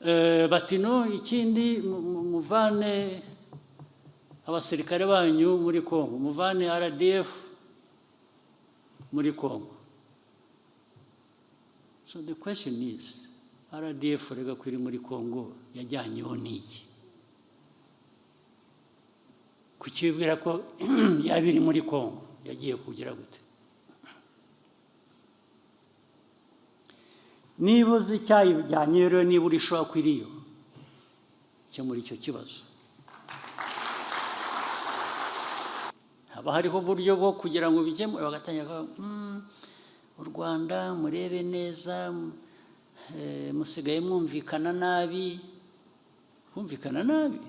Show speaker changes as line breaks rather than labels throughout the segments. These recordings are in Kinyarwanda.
bati no ikindi muvane abasirikare banyu muri Kongo, muvane RDF muri Kongo. So the question is, RDF rega kwiri muri Kongo yajyanyeho n'iki? Kucyibwira ko yabiri muri Kongo yagiye kugira gute? Niba uzi icyayijyanye rero, niba uri shwa kwiriyo muri icyo kibazo, haba hariho uburyo bwo kugira ngo bikemure. Bagatangira u Rwanda murebe neza, musigaye mwumvikana nabi. Kumvikana nabi?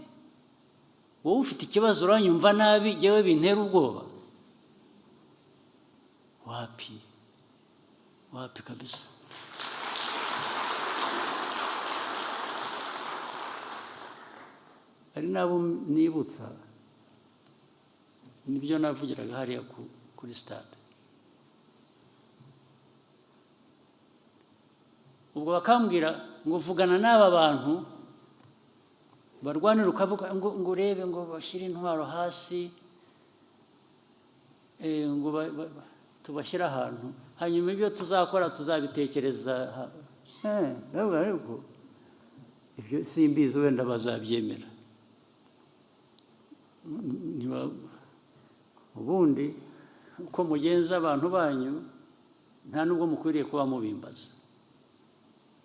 Wowe ufite ikibazo uranyumva nabi, jewe bintera ubwoba? Wapi kabisa. Hari nabo nibutsa, nibyo navugiraga hariya kuri stade. Ubwo bakambwira ngo vugana n'aba bantu barwanira, ukavuga ngo urebe ngo bashyire intwaro hasi, ngo tubashyire ahantu, hanyuma ibyo tuzakora tuzabitekereza. Ariko ibyo simbizi, wenda bazabyemera. Ubundi uko mugenza abantu banyu nta nubwo mukwiriye kuba mubimbaza.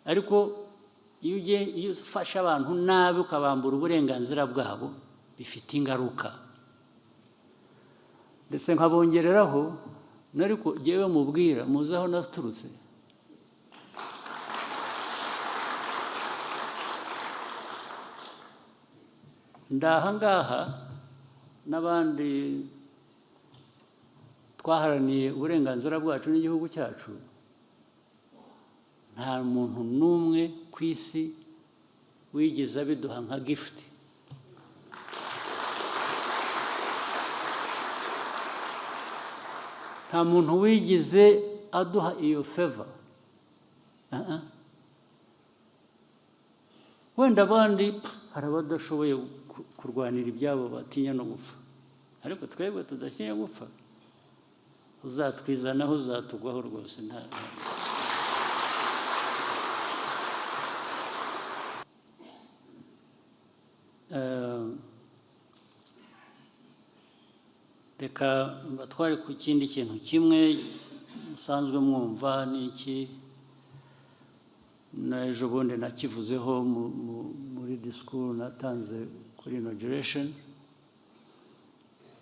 Ariko iyo ufashe abantu nabi ukabambura uburenganzira bwabo, bifite ingaruka. Ndetse nkabongereraho, nariko jewe mubwira muzi aho naturutse. Ndahangaha n'abandi twaharaniye uburenganzira bwacu n'igihugu cyacu, nta muntu n'umwe ku isi wigeze abiduha nka gift. Nta muntu wigeze aduha iyo favor. Wenda abandi hari abadashoboye kurwanira ibyabo, batinya no gupfa, ariko twebwe tudatinya gupfa, uzatwizanaho uzatugwaho rwose. Reka batware ku kindi kintu kimwe musanzwe mwumva, n'iki n'ejo bundi nakivuzeho muri disikuru natanze kuri inauguration,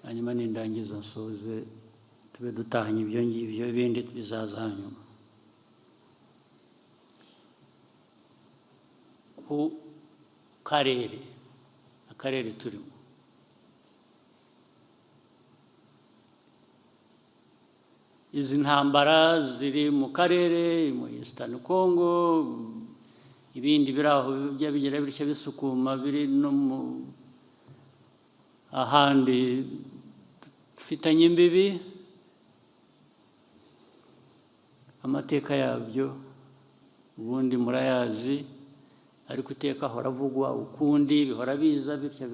hanyuma nindangiza nsoze tube dutahanye ibyo ngibyo, ibindi bizaza hanyuma. Ku akarere turimo, izi ntambara ziri mu karere, mu Eastern Congo, ibindi biri aho bijya bigira bityo bisukuma, biri no mu ahandi dufitanye imbibi. Amateka yabyo ubundi murayazi, ariko iteka ahora avugwa ukundi, bihora biza bityo.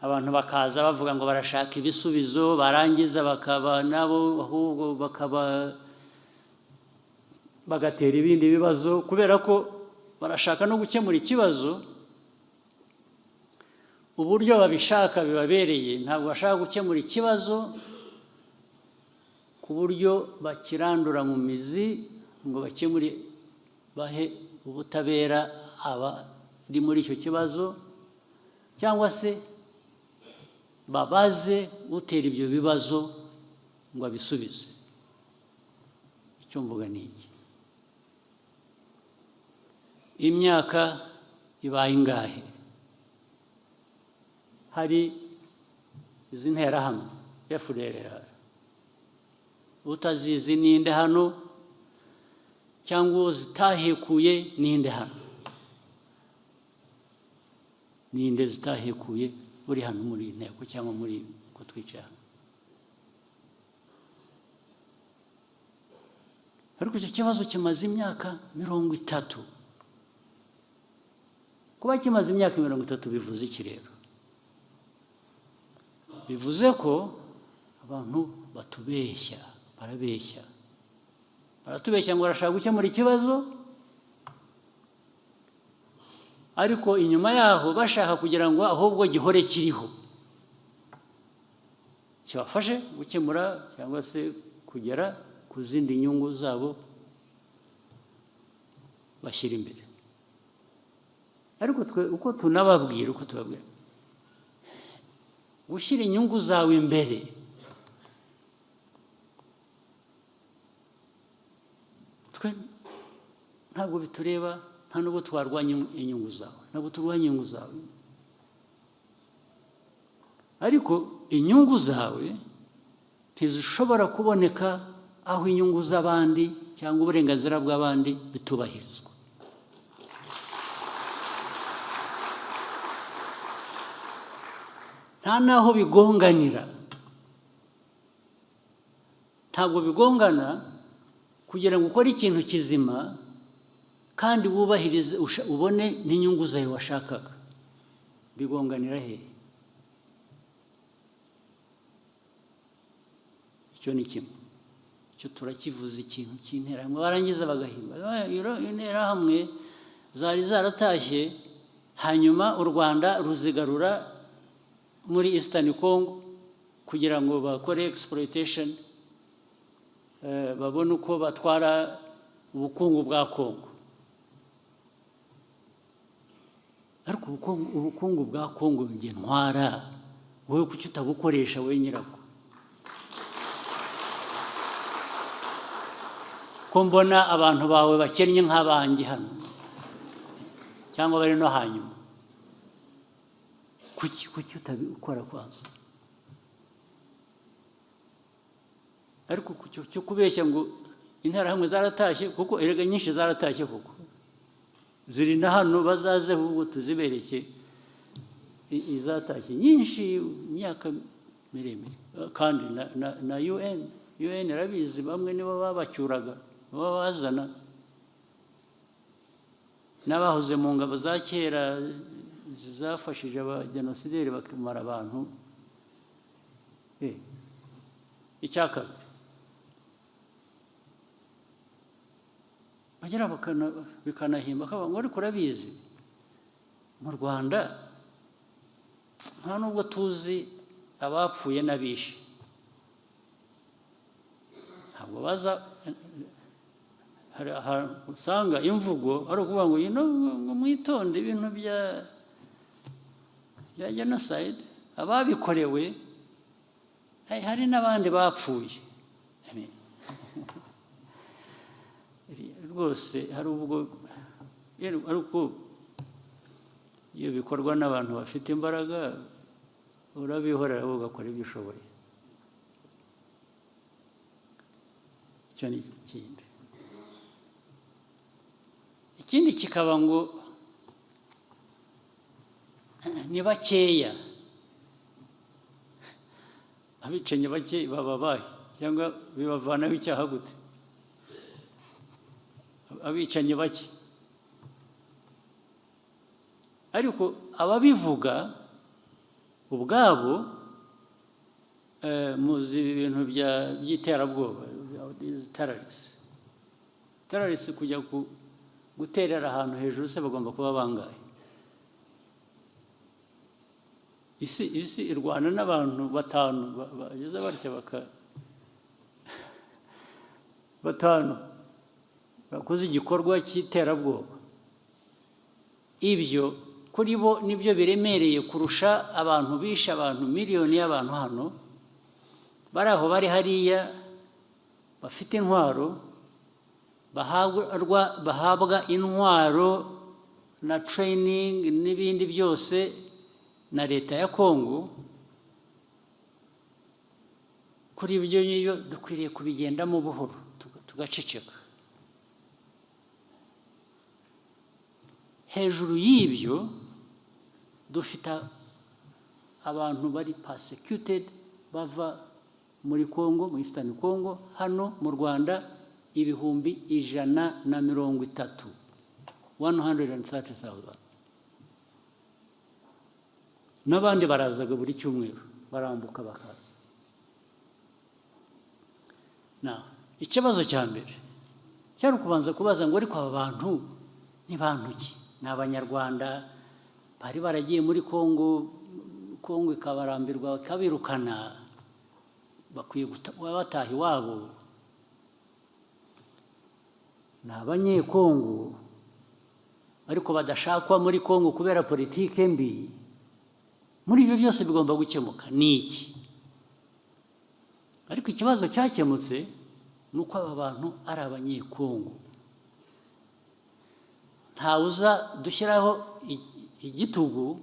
Abantu bakaza bavuga ngo barashaka ibisubizo, barangiza bakaba nabo ahubwo bagatera ibindi bibazo, kubera ko barashaka no gukemura ikibazo uburyo babishaka bibabereye. Ntabwo bashaka gukemura ikibazo ku buryo bakirandura mu mizi ngo bakemure, bahe ubutabera abari muri icyo kibazo, cyangwa se babaze utera ibyo bibazo ngo abisubize. Icyo mvuga ni iki: imyaka ibaye ingahe hari izi nterahamwe FDLR, utazizi ninde hano, cyangwa zitahekuye ninde hano? Ninde zitahekuye uri hano muri inteko cyangwa muri ko twicaye hano? Ariko icyo kibazo kimaze imyaka 30. kuba kimaze imyaka 30 bivuze iki rero? Bivuze ko abantu batubeshya, baratubeshya ngo barashaka gukemura ikibazo, ariko inyuma yaho bashaka kugira ngo ahubwo gihore kiriho, kibafashe gukemura cyangwa se kugera ku zindi nyungu zabo bashyira imbere. Ariko twe uko tubabwira gushyira inyungu zawe imbere, twe ntabwo bitureba, nta nubwo twarwanya inyungu zawe, ntabwo turwanya inyungu zawe, ariko inyungu zawe ntizishobora kuboneka aho inyungu z'abandi cyangwa uburenganzira bw'abandi bitubahirizwa. Nta naho bigonganira, ntabwo bigongana kugira ngo ukore ikintu kizima kandi wubahirize ubone n'inyungu zawe washakaga. Bigonganira hehe? Icyo ni kimwe, icyo turakivuze ikintu cy'interahamwe, barangiza bagahimba interahamwe zari zaratashye, hanyuma u Rwanda ruzigarura muri Eastern Congo kugira ngo bakore exploitation, babone uko batwara ubukungu bwa Congo. Ariko ubukungu bwa Congo nge ntwara, wowe kuki utabukoresha we nyirabwo? Ko mbona abantu bawe bakennye nk'abanjye hano cyangwa bari no hanyuma, kuki utabikora kwanza? Ariko cyo kubeshya ngo interahamwe zaratashye, kuko erega nyinshi zaratashye, kuko ziri na hano, bazaze ahubwo tuzibereke izatashye nyinshi imyaka miremire. Kandi na UN arabizi, bamwe nibo babacyuraga, babazana n'abahoze mu ngabo za kera zafashije abajenosideri bakamara abantu. Icyaka bagera bikanahimba ko ngo ariko urabizi mu Rwanda nta nubwo tuzi abapfuye n'abishe, ntabwo baza. Hari usanga imvugo ari ukuvuga ngo mwitonde ibintu bya genocide, ababikorewe hari n'abandi bapfuye. Rwose hari ubwo ariko iyo bikorwa n'abantu bafite imbaraga urabihorera ugakora ibyo ushoboye. Icyo ni ikindi. Ikindi kikaba ngo ni bakeya, abicanyi bake bababaye cyangwa bibavanaho icyaha gute? Abicanyi bake, ariko ababivuga ubwabo muzi ibintu by'iterabwoba, terrorists kujya guterera ahantu hejuru, se bagomba kuba bangahe? Isi irwana n'abantu 5 bageze batya batanu bakoze igikorwa cy'iterabwoba. Ibyo kuri bo nibyo biremereye kurusha abantu bishe abantu miliyoni y'abantu hano, bari aho bari hariya bafite intwaro, bahabwa intwaro na training n'ibindi byose na leta ya Congo. Kuri ibyo dukwiriye kubigendamo buhoro, tugaceceka. Hejuru y'ibyo dufite abantu bari persecuted bava muri Congo, mu Eastern Congo, hano mu Rwanda 130,000, 130,000. n'abandi barazaga buri cyumweru barambuka bakaza. Ikibazo cya mbere cyari ukubanza kubaza ngo ariko aba bantu ni bantu ki? Ni Abanyarwanda bari baragiye muri Kongo, Kongo ikabarambirwa ikabirukana, bakwiye bataha iwabo. Ni Abanyekongo ariko badashakwa muri Kongo kubera politike mbi. Muri ibyo byose bigomba gukemuka ni iki? Ariko ikibazo cyakemutse ni uko aba bantu ari Abanyekongo. Ntawuza dushyiraho igitugu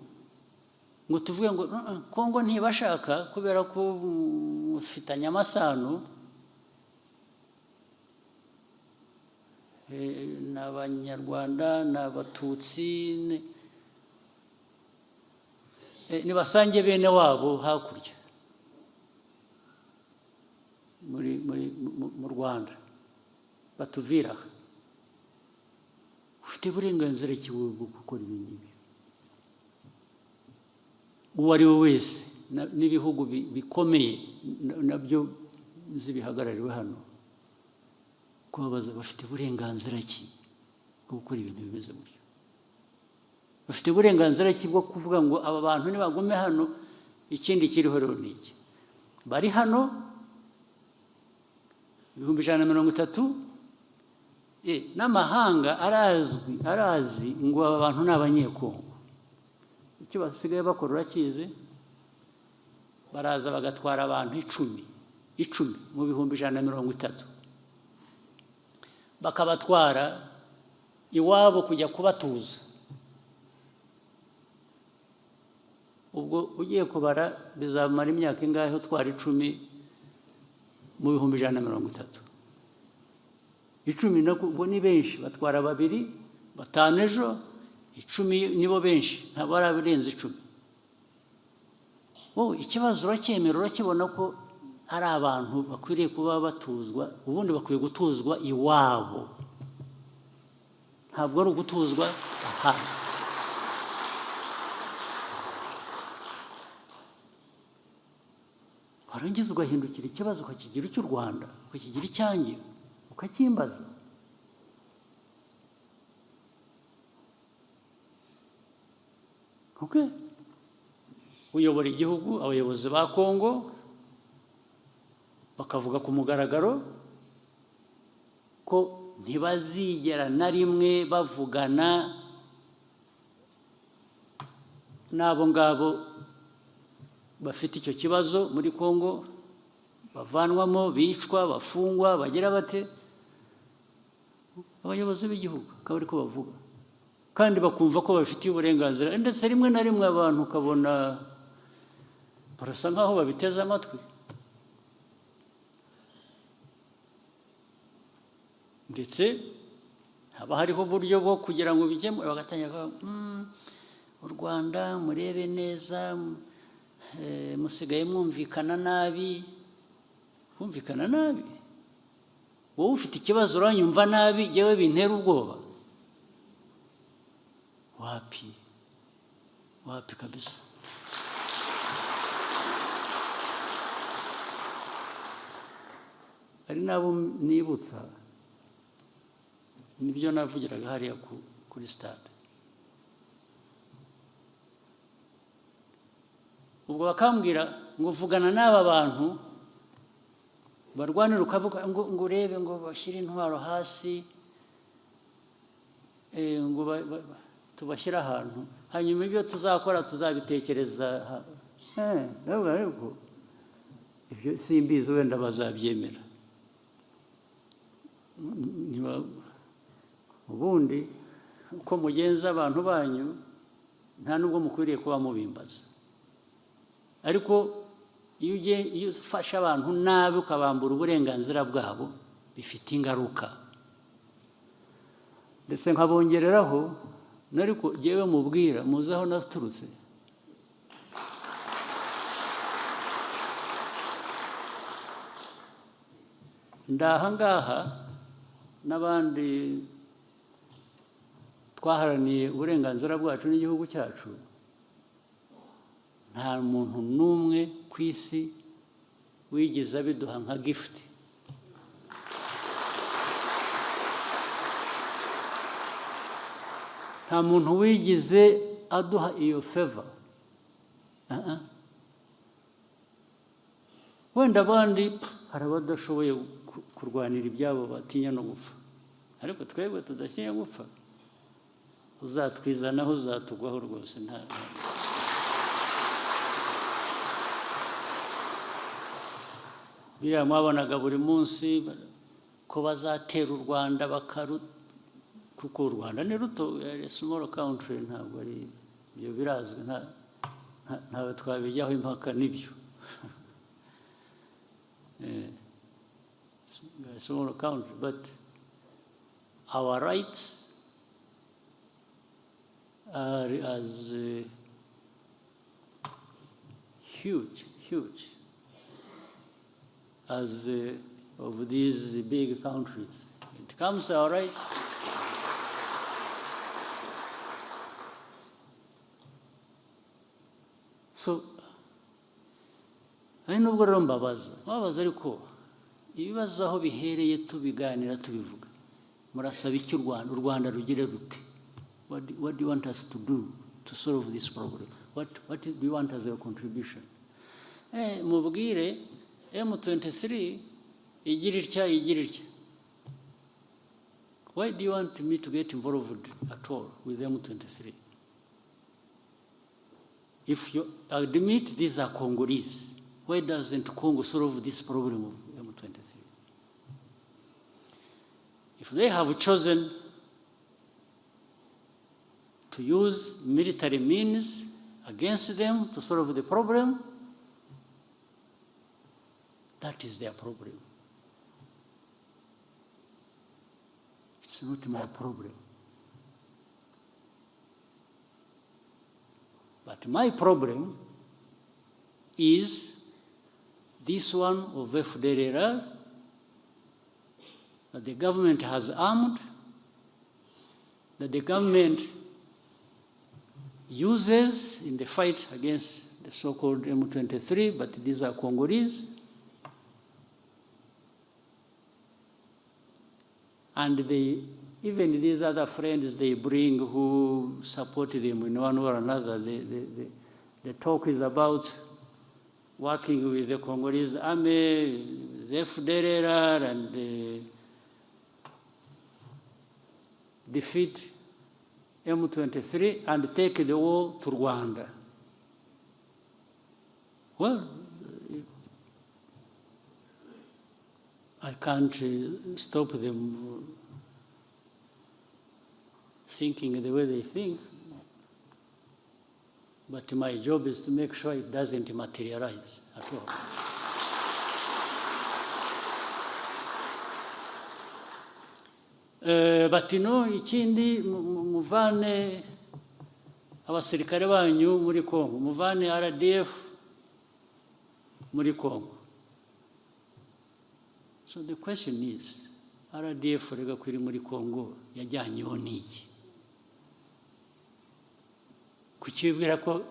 ngo tuvuge ngo Kongo ntibashaka kubera ko ufitanye amasano n'Abanyarwanda n'Abatutsi, nibasange bene wabo hakurya mu Rwanda batuvira. Ufite uburenganzira ki bwo gukora ibi ngibi? Uwo ari we wese, n'ibihugu bikomeye nabyo zibihagarariwe hano, kubabaza bafite uburenganzira ki bwo gukora ibintu bimeze gutyo? Bafite uburenganzira ki bwo kuvuga ngo aba bantu nibagume hano, ikindi kiriho rero ni iki? Bari hano 130,000, n'amahanga arazi ngo aba bantu ni Abanyekongo. Icyo basigaye bakora urakizi? Baraza bagatwara abantu 10 mu 130,000, bakabatwara iwabo kujya kubatuza. Ubwo ugiye kubara bizamara imyaka ingahe utwara 10 mu 130,000? 10 nabwo ni benshi, batwara 2, 5 ejo, 10 nibo benshi, ntabwo barabirenze 10. Ikibazo uracyemera, urakibona ko ari abantu bakwiriye kuba batuzwa, ubundi bakwiye gutuzwa iwabo, ntabwo ari ugutuzwa ahandi. Warangiza ugahindukira ikibazo ukakigira icy'u Rwanda, ukakigira icyanjye, ukakimbaza. Uyobora igihugu, abayobozi ba Kongo bakavuga ku mugaragaro ko ntibazigera na rimwe bavugana n'abo ngabo bafite icyo kibazo muri Kongo, bavanwamo, bicwa, bafungwa, bagira bate. Abayobozi b'igihugu akaba ari ko bavuga, kandi bakumva ko bafitiye uburenganzira, ndetse rimwe na rimwe abantu ukabona barasa nk'aho babiteze amatwi. Ndetse haba hariho uburyo bwo kugira ngo bijyemo, bagatangira u Rwanda murebe neza, musigaye mwumvikana nabi. Kumvikana nabi? Wowe ufite ikibazo uranyumva nabi, yewe bintera ubwoba? Wapi kabisa. Hari nabo nibutsa, nibyo navugiraga hariya kuri stade. Ubwo bakambwira ngo vugana n'aba bantu barwanira, ukavuga ngo urebe ngo bashyire intwaro hasi, ngo tubashyire ahantu, hanyuma ibyo tuzakora tuzabitekereza. Ariko ibyo simbizi, wenda bazabyemera. Ubundi uko mugenza abantu banyu nta nubwo mukwiriye kuba mubimbaza. Ariko iyo ufashe abantu nabi ukabambura uburenganzira bwabo, bifite ingaruka. Ndetse nkabongereraho, nariko jyewe mubwira muzi aho naturutse. Ndahangaha n'abandi twaharaniye uburenganzira bwacu n'igihugu cyacu, nta muntu n'umwe ku isi wigeze abiduha nka gift. Nta muntu wigeze aduha iyo favor. Wenda abandi hari abadashoboye kurwanira ibyabo batinya no gupfa, ariko twebwe tudatinya gupfa, uzatwizanaho uzatugwaho rwose. Biriya mwabonaga buri munsi ko bazatera u Rwanda kuko u Rwanda ni ruto, small country, ntabwo ari ibyo birazwi, ntawe twabijyaho impaka n'ibyo. Small country, but our rights are as huge as of these big countries. It comes to our rights. So, ari nubwo rero mbabaza ariko ibibazo aho bihereye tubiganira tubivuga, murasaba iki u Rwanda rugire rute? What do you want us to do to solve this problem? What do you want as a contribution? Mubwire M23 igira itya. Why do you want me to get involved at all with M23? If you admit these are Congolese, why doesn't Congo solve this problem of M23? If they have chosen to use military means against them to solve the problem, that is their problem. It's not my problem. But my problem is this one of FDLR that the government has armed, that the government uses in the fight against the so-called M23, but these are Congolese. And even these other friends they bring who support them in one way or another, the talk is about working with the Congolese army, the FDLR, and defeat M23 and take the war to Rwanda. Well, I can't stop them thinking the way they think, but my job is to make sure it doesn't materialize at all. But you know, ikindi muvane abasirikare banyu muri Congo, muvane RDF muri Congo. So the question is, RDF rega kwiri muri Congo yajyanyeho n'iki? Kucyibwira ko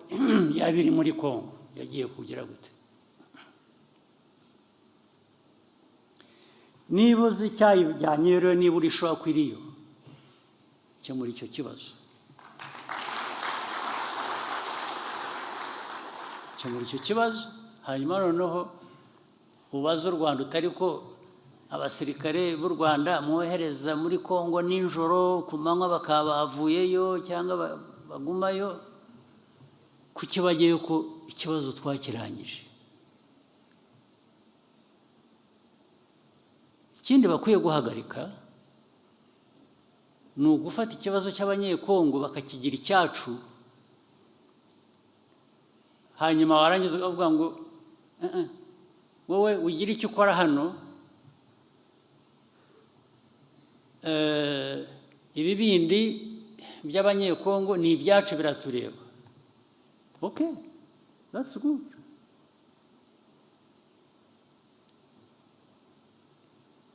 yabiri muri Congo yagiye kugira gute? Niba uzi icyayijyanye rero, niba urishobora kwiriyo muri icyo kibazo, muri icyo kibazo, hanyuma noneho ubaza u Rwanda utari ko abasirikare b'u Rwanda mwohereza muri Congo nijoro ku manywa bakaba bavuyeyo cyangwa bagumayo, kuki bagiye ko ikibazo twakirangije? Ikindi bakwiye guhagarika ni ugufata ikibazo cy'abanyekongo bakakigira icyacu, hanyuma warangiza ukavuga ngo wowe ugira icyo ukora hano, ibi bindi by'abanyekongo ni ibyacu biratureba. Okay, that's good.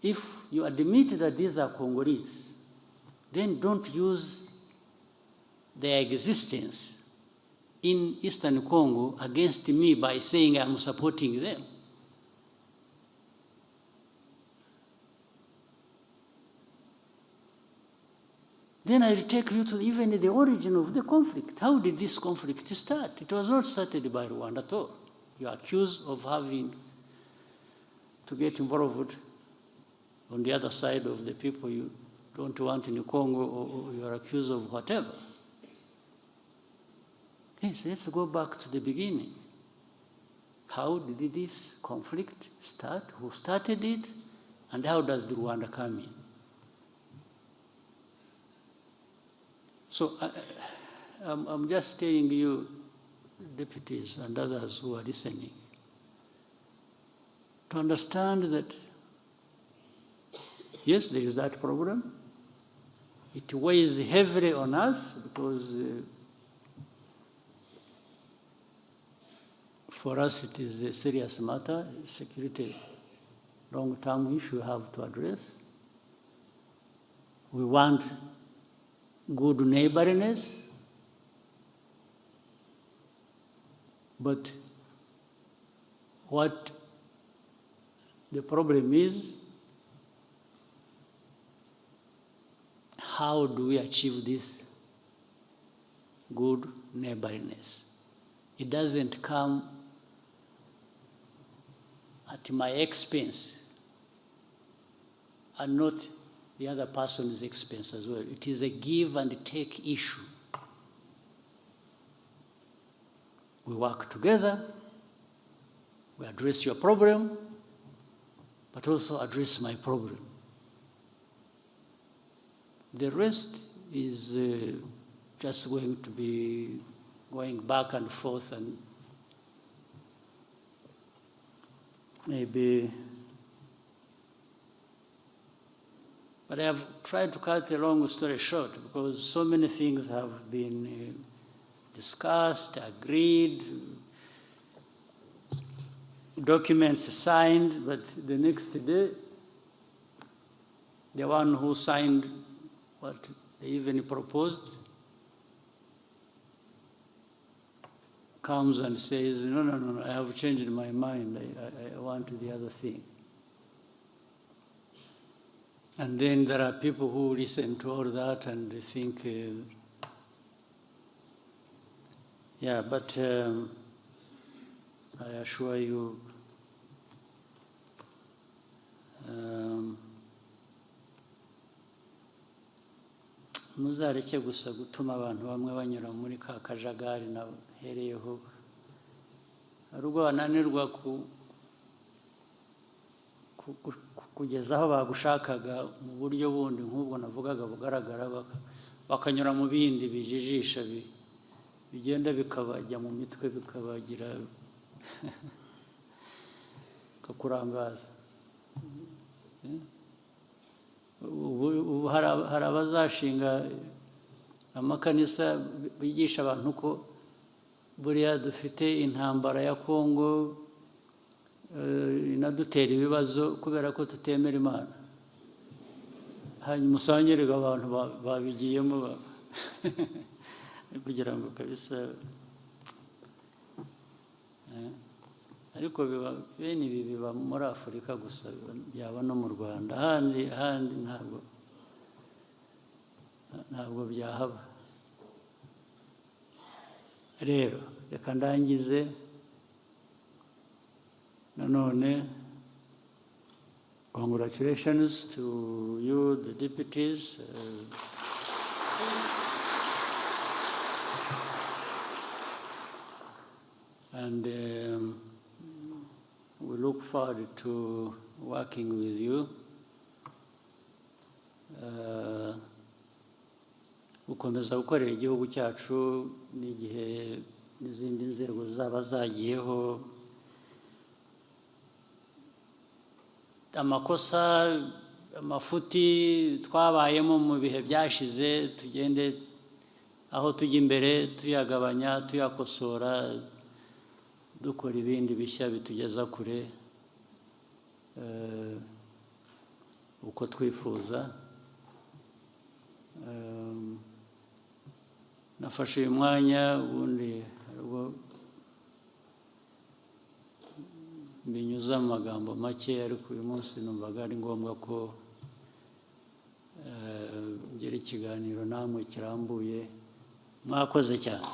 If you admit that these are Congolese, then don't use their existence in Eastern Congo against me by saying I'm supporting them. Then I take you to even the origin of the conflict. How did this conflict start? It was not started by Rwanda at all. You are accused of having to get involved on the other side of the people you don't want in Congo, or you are accused of whatever. Yes, let's go back to the beginning. How did this conflict start? Who started it? And how does the Rwanda come in? So I'm just telling you, deputies and others who are listening, to understand that, yes, there is that problem. It weighs heavily on us because for us it is a serious matter, security, long-term issue we have to address. We want good neighborliness, but what the problem is, how do we achieve this good neighborliness? It doesn't come at my expense and not the other person's expense as well. It is a give and take issue. We work together, we address your problem, but also address my problem. The rest is just going to be going back and forth, and maybe, but I have tried to cut a long story short because so many things have been discussed, agreed, documents signed, but the next day, the one who signed what they even proposed comes and says, no, I have changed my mind, I want the other thing. And then there are people who listen to all that and they think, yeah, but I assure you, muzareke gusa gutuma abantu bamwe banyura muri ka kajagari nahereyeho, hari ubwo bananirwa kugeza aho bagushakaga mu buryo bundi nk'ubwo navugaga bugaragara, bakanyura mu bindi bijijisha bigenda bikabajya mu mitwe bikabagira kakurangaza. Ubu hari abazashinga amakanisa bigisha abantu ko buriya dufite intambara ya Kongo inadutera ibibazo kubera ko tutemera Imana, hanyuma usangirega abantu babigiyemo kugira ngo kabisa, ariko bene ibi biba muri Afurika gusa, byaba no mu Rwanda, ahandi ntabwo byahaba. Rero reka ndangize nanone, congratulations to you, the deputies. And we look forward to working with you. Gukomeza gukorera igihugu cyacu n'igihe n'izindi nzego zaba zagiyeho amakosa, amafuti twabayemo mu bihe byashize, tugende aho tujya imbere tuyagabanya, tuyakosora, dukora ibindi bishya bitugeza kure uko twifuza. Nafashe uyu mwanya ubundi binyuze amagambo make, ariko uyu munsi numvaga ari ngombwa ko ngira ikiganiro namwe kirambuye. Mwakoze cyane.